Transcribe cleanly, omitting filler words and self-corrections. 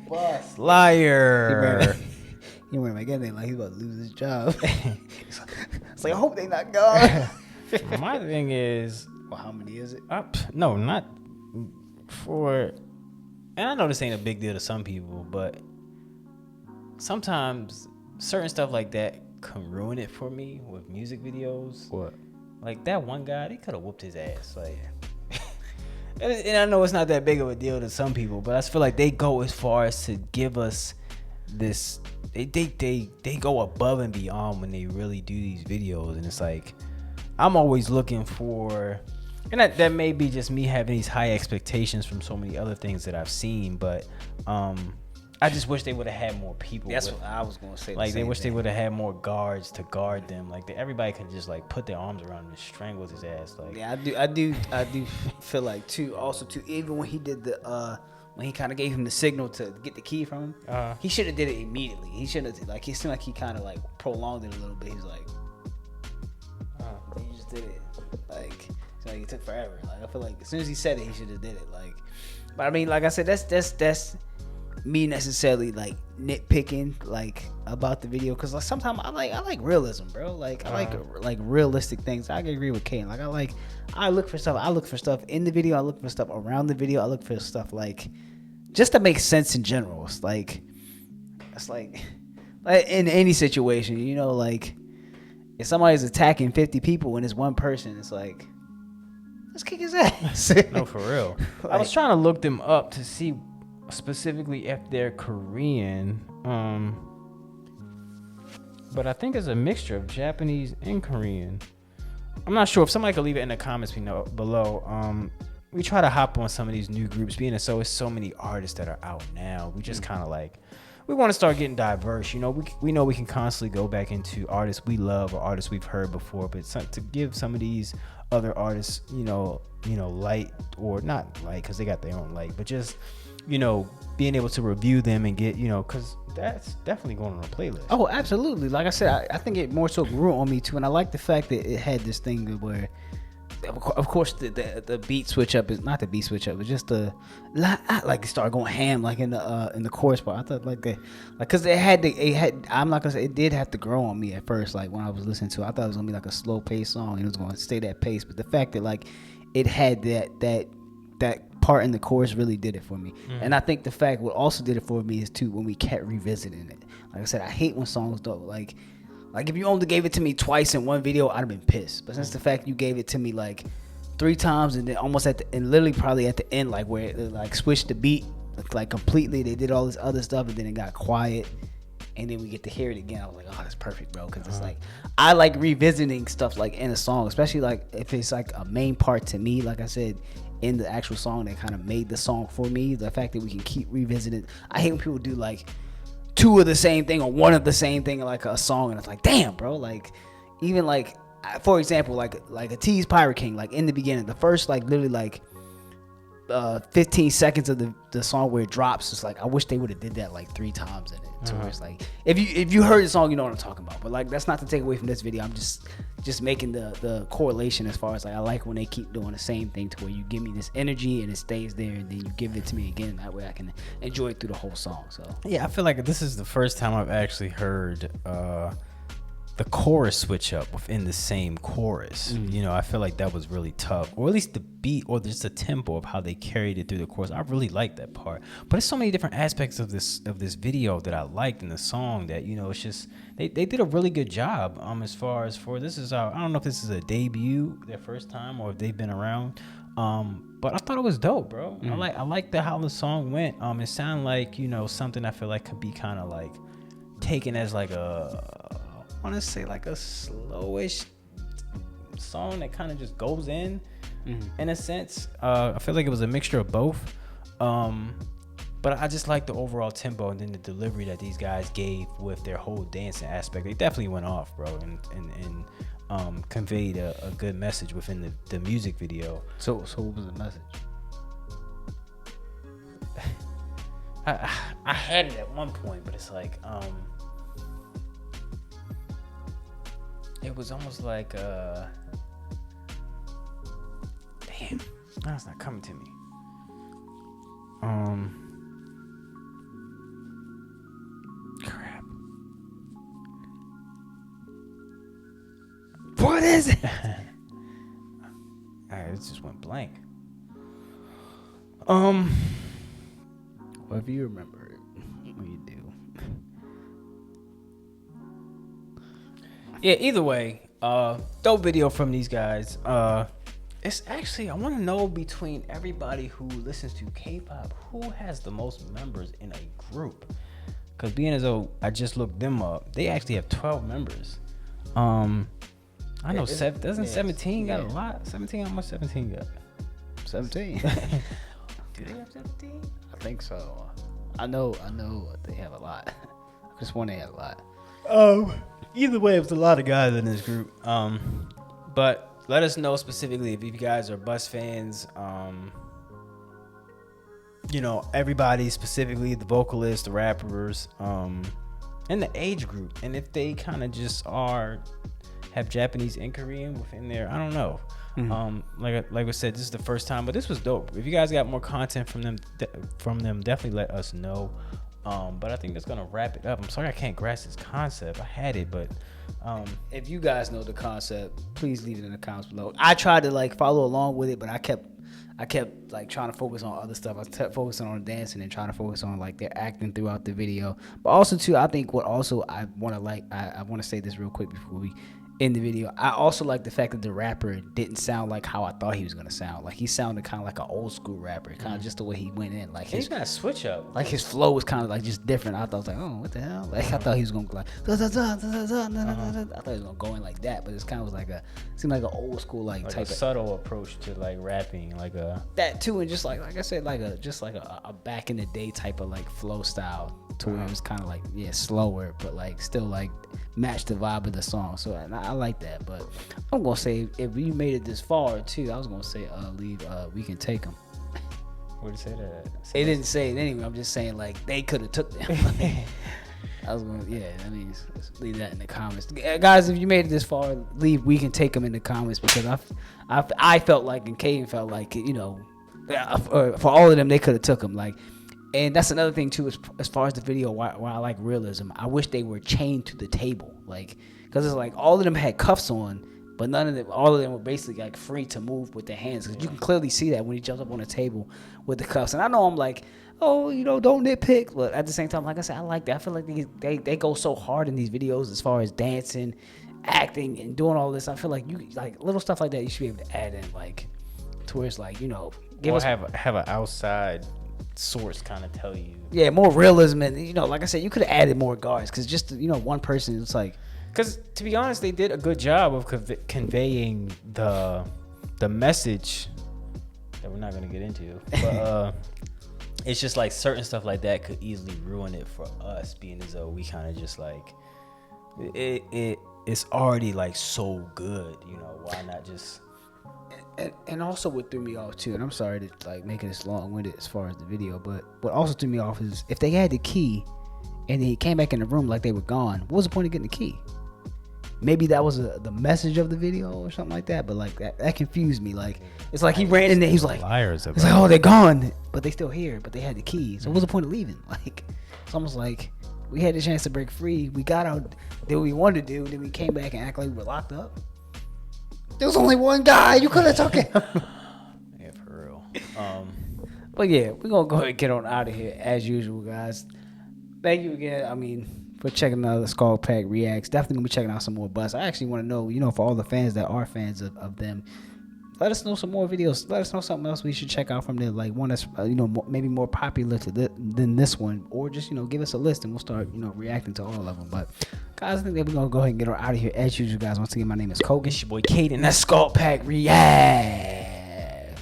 bust. Liar. He wearing like anything like he's about to lose his job. It's like I hope they not gone. My thing is, Well, how many is it? no, not for. And I know this ain't a big deal to some people, but sometimes certain stuff like that can ruin it for me with music videos. What? Like that one guy, they could have whooped his ass. Like, and I know it's not that big of a deal to some people, but I just feel like they go as far as to give us this. They go above and beyond when they really do these videos, and it's like I'm always looking for, and that may be just me having these high expectations from so many other things that I've seen, but I just wish they would have had more people. That's what I was gonna say. Like they wish they would have had more guards to guard them. Like everybody could just like put their arms around him and strangle his ass. Like yeah, I do feel like too. Also, too, even when he did the when he kind of gave him the signal to get the key from him, he should have did it immediately. He should have like. It seemed like he kind of like prolonged it a little bit. He was like, he just did it. Like, so like it took forever. Like I feel like as soon as he said it, he should have did it. Like, but I mean, like I said, that's me necessarily like nitpicking like about the video, because like sometimes I like realism, bro. Like I like realistic things. I can agree with Kane. Like I look for stuff. I look for stuff in the video. I look for stuff around the video. I look for stuff like just to make sense in general. It's like in any situation, you know, like if somebody's attacking 50 people and it's one person, it's like, let's kick his ass. No, for real. Like, I was trying to look them up to see specifically if they're Korean, but I think it's a mixture of Japanese and Korean. I'm not sure. If somebody could leave it in the comments below. We try to hop on some of these new groups, being so it's so many artists that are out now. We just kind of like, we want to start getting diverse. You know, we know we can constantly go back into artists we love or artists we've heard before, but to give some of these other artists, you know, light, or not light because they got their own light, but just, you know, being able to review them and get, you know, because that's definitely going on a playlist. Oh, absolutely. Like I said, I think it more so grew on me too, and I like the fact that it had this thing where, of course, the beat switch up is not the beat switch up, it's just the like start going ham like in the chorus part. I thought like because it had I'm not gonna say it did have to grow on me at first. Like when I was listening to it, I thought it was gonna be like a slow pace song and it was gonna stay that pace, but the fact that like it had that part in the chorus really did it for me. And I think the fact what also did it for me is too when we kept revisiting it. Like I said, I hate when songs don't like if you only gave it to me twice in one video, I'd have been pissed. But since the fact you gave it to me like 3 times and then almost and literally probably at the end, like where it like switched the beat like completely, they did all this other stuff and then it got quiet and then we get to hear it again. I was like, oh, that's perfect, bro. Because it's like, I like revisiting stuff like in a song, especially like if it's like a main part to me, like I said, in the actual song that kind of made the song for me. The fact that we can keep revisiting. I hate when people do like 2 of the same thing or 1 of the same thing in like a song, and it's like, damn, bro. Like even like for example, like a T's Pirate King, like in the beginning, the first like literally like 15 seconds of the song where it drops, it's like I wish they would have did that like 3 times in it. To where it's like if you heard the song, you know what I'm talking about. But like that's not to take away from this video. I'm just making the correlation as far as like I like when they keep doing the same thing to where you give me this energy and it stays there and then you give it to me again. That way I can enjoy it through the whole song. So yeah, I feel like this is the first time I've actually heard the chorus switch up within the same chorus. You know, I feel like that was really tough, or at least the beat or just the tempo of how they carried it through the chorus. I really liked that part. But there's so many different aspects of this video that I liked in the song that, you know, it's just they did a really good job. As far as for this is I don't know if this is a debut, their first time, or if they've been around. But I thought it was dope, bro. I like how the song went. It sounded like, you know, something I feel like could be kind of like taken as like I want to say like a slowish song that kind of just goes in a sense. I feel like it was a mixture of both, but I just like the overall tempo and then the delivery that these guys gave with their whole dancing aspect. They definitely went off, bro, and conveyed a good message within the music video. So what was the message? I had it at one point, but it's like it was almost like damn, now it's not coming to me. is it? It just went blank. Well, if you remember it, when you do. Yeah, either way, dope video from these guys. It's actually, I want to know between everybody who listens to K-pop, who has the most members in a group? Because being as though I just looked them up, they actually have 12 members. I know, doesn't 17 got a lot? 17, how much 17 got? 17. Do they have 17? I think so. I know they have a lot. I just want they have a lot. Either way, it was a lot of guys in this group. But let us know specifically if you guys are Bus fans. You know, everybody, specifically the vocalists, the rappers, and the age group, and if they kind of just have Japanese and Korean within there. I don't know. Like I said, this is the first time, but this was dope. If you guys got more content from them, definitely let us know. But I think that's gonna wrap it up. I'm sorry I can't grasp this concept. I had it, but if you guys know the concept, please leave it in the comments below. I tried to like follow along with it, but I kept like trying to focus on other stuff. I kept focusing on dancing and trying to focus on like their acting throughout the video. But also too, I think what also I want to say this real quick before we end the video. I also like the fact that the rapper didn't sound like how I thought he was gonna sound. Like he sounded kind of like an old school rapper, kind of just the way he went in. Like he's got a switch up. Like his flow was kind of like just different. I thought I was like, oh, what the hell? Like I thought he was gonna go like, I thought he was gonna go in like that, but it's kind of like seemed like an old school like type a subtle approach to like rapping, like that too, and just like I said, like a back in the day type of like flow style to where it was kind of like slower, but like still like match the vibe of the song. So I like that. But I'm gonna say if you made it this far too, I was gonna say leave We Can Take Them. Where did it say that? It didn't say it anyway. I'm just saying like they could have took them. I was gonna let's leave that in the comments, guys. If you made it this far, leave We Can Take Them in the comments, because I felt like, and Caden felt like, you know, for all of them they could have took them like. And that's another thing too, as far as the video, why I like realism. I wish they were chained to the table, like, because it's like all of them had cuffs on, but all of them were basically like free to move with their hands. Because you can clearly see that when he jumps up on the table with the cuffs. And I know I'm like, oh, you know, don't nitpick, but at the same time, like I said, I like that. I feel like they go so hard in these videos as far as dancing, acting, and doing all this. I feel like you like little stuff like that you should be able to add in, like, to where it's like, you know, have an outside source kind of tell you, more realism. And, you know, like I said, you could have added more guards, because just, you know, one person, it's like, because to be honest, they did a good job of conveying the message that we're not going to get into, but it's just like certain stuff like that could easily ruin it for us, being as though we kind of just like it's already like so good, you know, why not just. And also what threw me off too, and I'm sorry to like make it this long-winded as far as the video, but what also threw me off is if they had the key and they came back in the room like they were gone, what was the point of getting the key? Maybe that was the message of the video or something like that, but like that confused me. Like it's like he ran in there, he's like, liars. It's like, oh, they're gone, but they still here, but they had the key. So what's the point of leaving? Like it's almost like we had the chance to break free, we got out, did what we wanted to do, then we came back and act like we were locked up. There was only one guy. You could have took him. Yeah, for real. But yeah, we're going to go ahead and get on out of here as usual, guys. Thank you again, for checking out the SkulkPack Reacts. Definitely going to be checking out some more Bus. I actually want to know, you know, for all the fans that are fans of them, let us know some more videos. Let us know something else we should check out from there. Like one that's, you know, maybe more popular than this one. Or just, you know, give us a list and we'll start, you know, reacting to all of them. But guys, I think that we're going to go ahead and get out of here as usual, guys. Once again, my name is Kogan. It's your boy Caden. That's SkulkPack React.